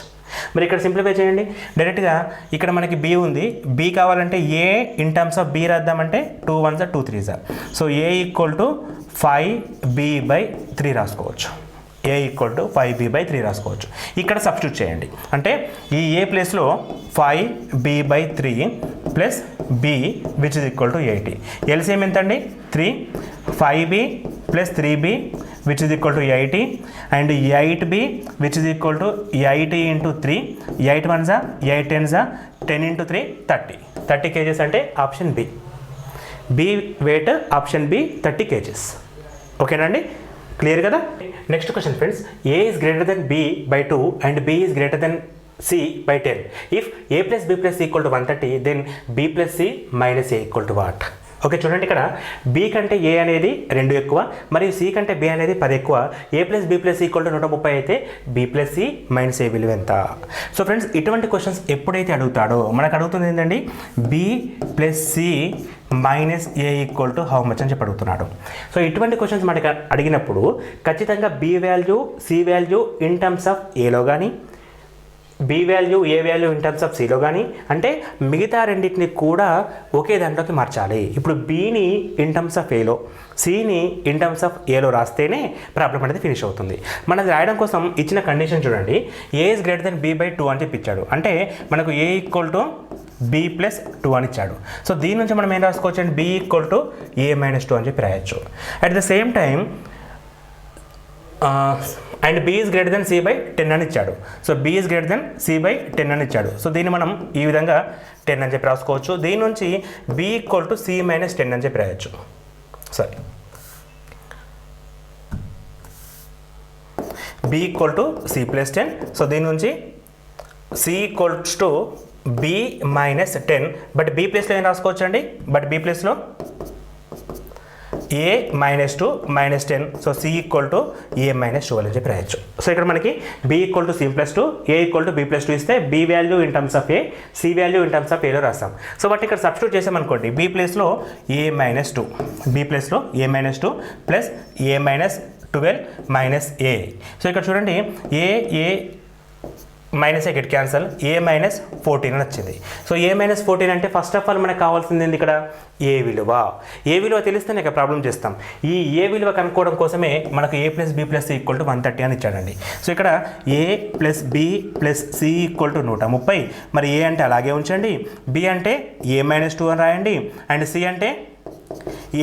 మరి ఇక్కడ సింప్లిఫై చేయండి. డైరెక్ట్గా ఇక్కడ మనకి B ఉంది. B కావాలంటే A in terms of B రాద్దామంటే 2 1s 2 3s. So A equal to 5B/3 రాసుకోవచ్చు. A ఈక్వల్ టు 5B/3 రాసుకోవచ్చు. ఇక్కడ సబ్స్టిట్యూట్ చేయండి. అంటే ఈ A ప్లేస్లో 5B/3 plus B which is equal to 80. LCM ఎంత అండి? 3. 5B plus 3B which is equal to 80 and 8B which is equal to 80 into 3. 8 1s 8 10s 10 into 3 30 kgs అంటే option B. B weight option B 30 kgs. ఓకేనండి, clear కదా. Next question friends, A is greater than B/2 and B is greater than C/10. If A plus B plus C equal to 130 then B plus C minus A equal to what? Okay చూడండి, ఇక్కడ B కంటే A అనేది 2 ఎక్కువ మరియు C కంటే B అనేది 10 ఎక్కువ. A plus B plus equal to 130 అయితే B plus C minus A విలువ ఎంత? సో ఫ్రెండ్స్, ఇటువంటి క్వశ్చన్స్ ఎప్పుడైతే అడుగుతాడో మనకు అడుగుతుంది ఏంటండి, B plus C minus A equal to how much అని చెప్పి అడుగుతున్నాడు. సో ఇటువంటి క్వశ్చన్స్ మనకి అడిగినప్పుడు ఖచ్చితంగా B value C value in terms of Aలో కానీ B value A value in terms of Cలో కానీ అంటే మిగతా రెండింటిని కూడా ఒకే దాంట్లోకి మార్చాలి. ఇప్పుడు Bని ఇన్ టర్మ్స్ ఆఫ్ Aలో, Cని ఇన్ టర్మ్స్ ఆఫ్ Aలో రాస్తేనే ప్రాబ్లం అనేది ఫినిష్ అవుతుంది. మనది రాయడం కోసం ఇచ్చిన కండిషన్ చూడండి, A is greater than B/2 అని చెప్పి ఇచ్చాడు. అంటే మనకు A equal to B plus 2 అని ఇచ్చాడు. సో దీని నుంచి మనం ఏం రాసుకోవచ్చు అంటే B equal to A minus 2 అని చెప్పి రాయొచ్చు. At the same time and B is greater than C/10 అని ఇచ్చాడు. So B is greater than C/10 అని ఇచ్చాడు. సో దీన్ని మనం ఈ విధంగా 10 అని చెప్పి రాసుకోవచ్చు. దీని నుంచి B equal to C minus 10 అని చెప్పి రాయొచ్చు. Sorry, B equal to C plus 10. So దీని నుంచి C equals to B minus 10. But B ప్లేస్లో ఏం రాసుకోవచ్చు అండి, బట్ B ప్లేస్లో A minus 2 minus 10. So C equal to A minus 2 అని చెప్పి రాయొచ్చు. సో ఇక్కడ మనకి B equal to C plus 2, A equal to B plus 2 ఇస్తే B value in terms of A, C value in terms of Aలో రాస్తాం. So but ఇక్కడ substitute చేసామనుకోండి, B ప్లేస్లో A మైనస్ 2, B ప్లేస్లో A minus 2 plus A minus 12 minus A. So ఇక్కడ చూడండి, A minus a get cancel, A minus 14 అని వచ్చింది. సో A మైనస్ 14 అంటే ఫస్ట్ ఆఫ్ ఆల్ మనకు కావాల్సింది ఏంది ఇక్కడ, A విలువ. A విలువ తెలిస్తేనే ఇక ప్రాబ్లం చేస్తాం. ఈ A విలువ కనుక్కోవడం కోసమే మనకు A plus B plus C equal to 130 అని ఇచ్చాడండి. సో ఇక్కడ A plus B plus C equal to 130. మరి A అంటే అలాగే ఉంచండి, B అంటే A మైనస్ 2 అని రాయండి అండ్ C అంటే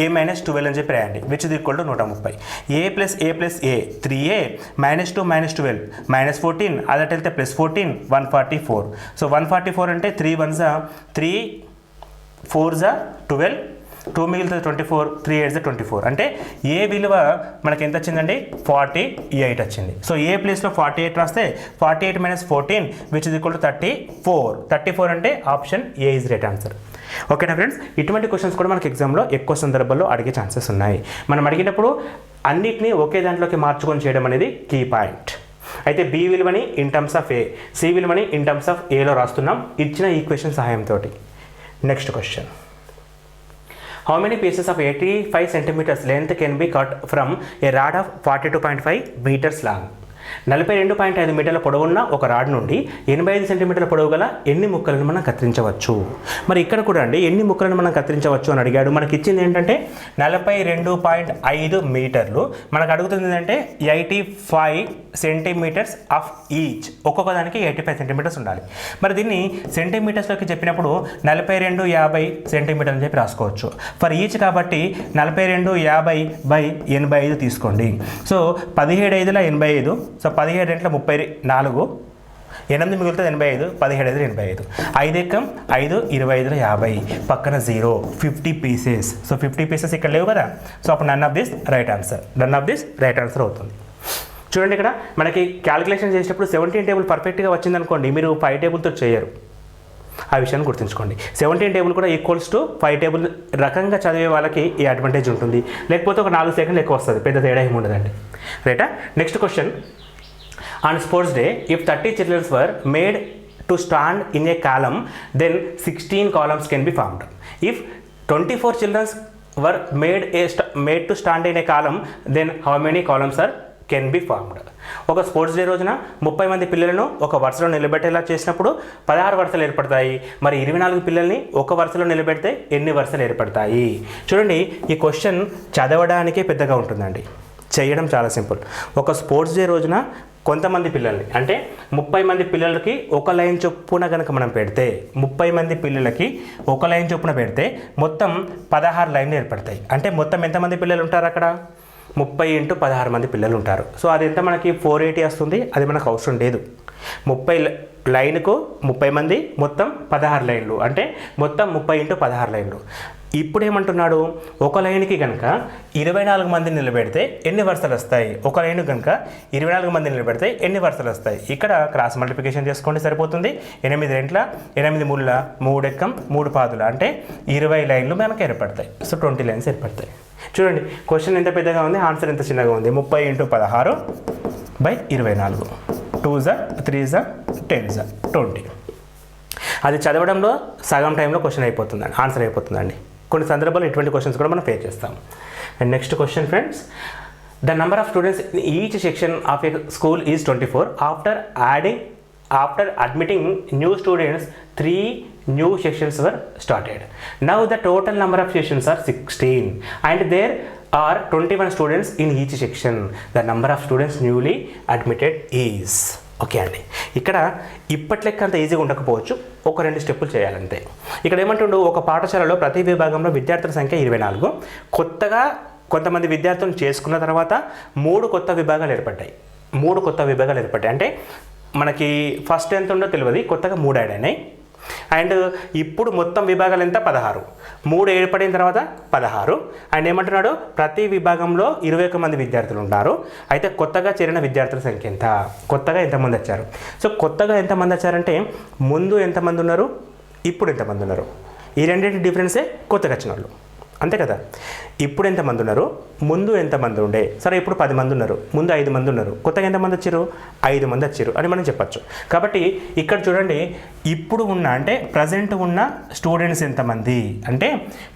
A మైనస్ 12 అని చెప్పి రాయండి, which is equal to 130. A plus A plus A 3A minus 2 minus 12 minus 14, అదట్ వెళ్తే ప్లస్ 14 144. సో 144 అంటే 3 1s 3 4s 12, 2 మిగిలితే 24, 3 8s 24. అంటే A విలువ మనకి ఎంత వచ్చిందండి, 48 వచ్చింది. సో A ప్లేస్లో 48 రాస్తే 48 minus 14 which is equal to 34. 34 అంటే option A is right answer. ఓకేనా ఫ్రెండ్స్, ఇటువంటి క్వశ్చన్స్ కూడా మనకి ఎగ్జామ్లో ఎక్కువ సందర్భాల్లో అడిగే ఛాన్సెస్ ఉన్నాయి. మనం అడిగినప్పుడు అన్నిటినీ ఒకే దాంట్లోకి మార్చుకొని చేయడం అనేది కీ పాయింట్. అయితే B విలువని in terms of A, C విలువని ఇన్ టర్మ్స్ ఆఫ్ Aలో రాస్తున్నాం ఇచ్చిన ఈక్వేషన్ సహాయంతో. Next question, how many pieces of 85 centimeters length can be cut from A rod of 42.5 meters long? 42.5 మీటర్ల పొడవున్న ఒక రాడ్ నుండి 85 సెంటీమీటర్ల పొడవు గల ఎన్ని ముక్కలను మనం కత్తిరించవచ్చు. మరి ఇక్కడ కూడా అండి ఎన్ని ముక్కలను మనం కత్తిరించవచ్చు అని అడిగాడు. మనకి ఇచ్చింది ఏంటంటే 42.5 మీటర్లు, మనకు అడుగుతుంది ఏంటంటే 85 సెంటీమీటర్స్ ఆఫ్ ఈచ్, ఒక్కొక్క దానికి 85 సెంటీమీటర్స్ ఉండాలి. మరి దీన్ని సెంటీమీటర్స్లోకి చెప్పినప్పుడు 4250 సెంటీమీటర్ అని చెప్పి రాసుకోవచ్చు. ఫర్ ఈచ్ కాబట్టి 4250/85 తీసుకోండి. సో 17 5ల 85, సో 17 2ల 34, 8 మిగులుతుంది 85, 17 5 85, 5 ఎక్కం 5, 25 50, పక్కన 0, 50 పీసెస్. సో 50 పీసెస్ ఇక్కడ లేవు కదా, సో అప్పుడు none of this right answer, none of this right answer అవుతుంది. చూడండి ఇక్కడ మనకి క్యాలిక్యులేషన్ చేసేటప్పుడు 17 టేబుల్ పర్ఫెక్ట్గా వచ్చిందనుకోండి, మీరు 5 టేబుల్తో చేయరు, ఆ విషయాన్ని గుర్తుంచుకోండి. 17 టేబుల్ కూడా ఈక్వల్స్ టు 5 టేబుల్ రకంగా చదివే వాళ్ళకి ఈ అడ్వాంటేజ్ ఉంటుంది, లేకపోతే ఒక 4 సెకండ్లు ఎక్కువ వస్తుంది, పెద్ద తేడా ఏమి ఉండదండి. రైటా? Next question. On sports day if 30 childrens were made to stand in a column then 16 columns can be formed. If 24 childrens were made to stand in a column then how many columns are can be formed. ఒక sports day రోజున 30 మంది పిల్లలను ఒక వరుసలో నిలబెట్టేలా చేసినప్పుడు 16 వరుసలు ఏర్పడతాయి. మరి 24 పిల్లల్ని ఒక వరుసలో నిలబెడితే ఎన్ని వరుసలు ఏర్పడతాయి? చూడండి, ఈ క్వశ్చన్ చదవడానికే పెద్దగా ఉంటుందండి, చేయడం చాలా సింపుల్. ఒక స్పోర్ట్స్ డే రోజున కొంతమంది పిల్లల్ని, అంటే 30 మంది పిల్లలకి ఒక లైన్ చొప్పున కనుక మనం పెడితే, 30 మంది పిల్లలకి ఒక లైన్ చొప్పున పెడితే మొత్తం 16 లైన్లు ఏర్పడతాయి. అంటే మొత్తం ఎంతమంది పిల్లలు ఉంటారు అక్కడ? 30 × 16 మంది పిల్లలు ఉంటారు. సో అది ఎంత మనకి 480 వస్తుంది. అది మనకు అవసరం లేదు. 30 లైన్కు 30 మంది, మొత్తం 16 లైన్లు, అంటే మొత్తం 30 × 16 లైన్లు. ఇప్పుడు ఏమంటున్నాడు, ఒక లైన్కి కనుక 24 మందిని నిలబెడితే ఎన్ని వరుసలు వస్తాయి? ఒక లైన్ కనుక 24 మందిని నిలబెడితే ఎన్ని వరుసలు వస్తాయి? ఇక్కడ క్రాస్ మల్టిప్లికేషన్ చేసుకోండి, సరిపోతుంది. 8 2ల 8 3ల 3 ఎక్కం 3 పాదుల, అంటే 20 లైన్లు మనకు ఏర్పడతాయి. సో 20 లైన్స్ ఏర్పడతాయి. చూడండి, క్వశ్చన్ ఎంత పెద్దగా ఉంది, ఆన్సర్ ఎంత చిన్నగా ఉంది. 30 × 16/24, 2 3 10 20. అది చదవడంలో సగం టైంలో క్వశ్చన్ అయిపోతుందండి, ఆన్సర్ అయిపోతుందండి. కొన్ని సందర్భాల్లో ఇటువంటి క్వశ్చన్స్ కూడా మనం ఫేస్ చేస్తాం. And next question friends. The number of students in each section of a school is 24. After admitting new students, 3 new sections were started. Now the total number of sections are 16 and there are 21 students in each section. The number of students newly admitted is. Okay అండి, ఇక్కడ ఇప్పటి లెక్క అంత ఈజీగా ఉండకపోవచ్చు, ఒక 2 స్టెప్పులు చేయాలంతే. ఇక్కడ ఏమంటుండు, ఒక పాఠశాలలో ప్రతి విభాగంలో విద్యార్థుల సంఖ్య 24. కొత్తగా కొంతమంది విద్యార్థులను చేసుకున్న తర్వాత 3 కొత్త విభాగాలు ఏర్పడ్డాయి. 3 కొత్త విభాగాలు ఏర్పడ్డాయి అంటే మనకి ఫస్ట్ ఎంత ఉందో తెలియదు, కొత్తగా 3 యాడ్ అయినాయి. అండ్ ఇప్పుడు మొత్తం విభాగాలు ఎంత? 16. 3 ఏర్పడిన తర్వాత 16. అండ్ ఏమంటున్నాడు, ప్రతి విభాగంలో 21 మంది విద్యార్థులు ఉంటారు. అయితే కొత్తగా చేరిన విద్యార్థుల సంఖ్య ఎంత? కొత్తగా ఎంతమంది వచ్చారు? సో కొత్తగా ఎంతమంది వచ్చారంటే ముందు ఎంతమంది ఉన్నారు, ఇప్పుడు ఎంతమంది ఉన్నారు, ఈ రెండింటి డిఫరెన్సే కొత్తగా వచ్చిన వాళ్ళు, అంతే కదా. ఇప్పుడు ఎంతమంది ఉన్నారు, ముందు ఎంతమంది ఉండే, సరే ఇప్పుడు 10 మంది ఉన్నారు, ముందు 5 మంది ఉన్నారు, కొత్తగా ఎంతమంది వచ్చారు? 5 మంది వచ్చారు అని మనం చెప్పచ్చు. కాబట్టి ఇక్కడ చూడండి, ఇప్పుడు ఉన్న అంటే ప్రజెంట్ ఉన్న స్టూడెంట్స్ ఎంతమంది అంటే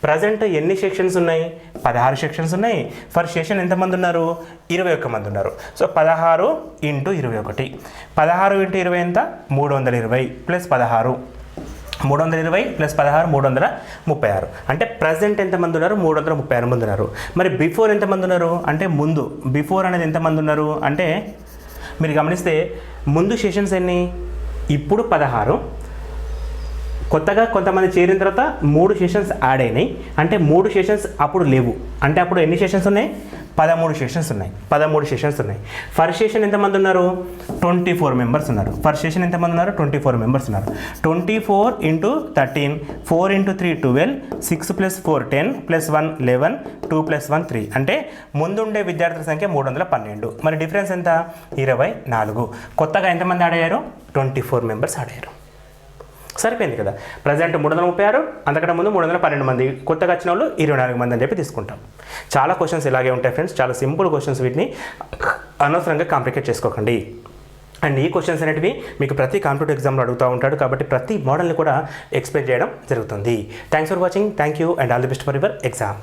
ప్రజెంట్ ఎన్ని సెక్షన్స్ ఉన్నాయి? 16 సెక్షన్స్ ఉన్నాయి. ఫర్ సెషన్ ఎంతమంది ఉన్నారు? 21 మంది ఉన్నారు. సో 16 × 21, 16 × 20 ఎంత? 320 + 16, 320 + 16 336. అంటే ప్రజెంట్ ఎంతమంది ఉన్నారు? 336 మంది ఉన్నారు. మరి బిఫోర్ ఎంతమంది ఉన్నారు అంటే ముందు, బిఫోర్ అనేది ఎంతమంది ఉన్నారు అంటే మీరు గమనిస్తే ముందు సెషన్స్ ఎన్ని? ఇప్పుడు 16, కొత్తగా కొంతమంది చేరిన తర్వాత 3 సెషన్స్ యాడ్ అయినాయి. అంటే 3 సెషన్స్ అప్పుడు లేవు, అంటే అప్పుడు ఎన్ని సెషన్స్ ఉన్నాయి? 13 సెషన్స్ ఉన్నాయి. 13 సెషన్స్ ఉన్నాయి. ఫర్ సెషన్ ఎంతమంది ఉన్నారు? 24 మెంబర్స్ ఉన్నారు. ఫర్ సెషన్ ఎంతమంది ఉన్నారు? 24 మెంబర్స్ ఉన్నారు. 24 × 13, 4 × 3 12, 6 + 4 10, +1 11, 2 + 1 3. అంటే ముందుండే విద్యార్థుల సంఖ్య 312. మరి డిఫరెన్స్ ఎంత? 24. కొత్తగా ఎంతమంది యాడ్ అయ్యారు? 24 మెంబర్స్ యాడ్ అయ్యారు. సరిపోయింది కదా. ప్రజెంట్ 336, అంతకంటే ముందు 312 మంది, కొత్తగా వచ్చిన వాళ్ళు 24 మంది అని చెప్పి తీసుకుంటాం. చాలా క్వశ్చన్స్ ఇలాగే ఉంటాయి ఫ్రెండ్స్, చాలా సింపుల్ క్వశ్చన్స్. వీటిని అనవసరంగా కాంప్లికేట్ చేసుకోకండి. అండ్ ఈ క్వశ్చన్స్ అనేటివి మీకు ప్రతి కాంపిటేటివ్ ఎగ్జామ్లో అడుగుతూ ఉంటాడు, కాబట్టి ప్రతి మోడల్ని కూడా ఎక్స్ప్లెయిన్ చేయడం జరుగుతుంది. Thanks for watching. Thank you and all the best for your exam.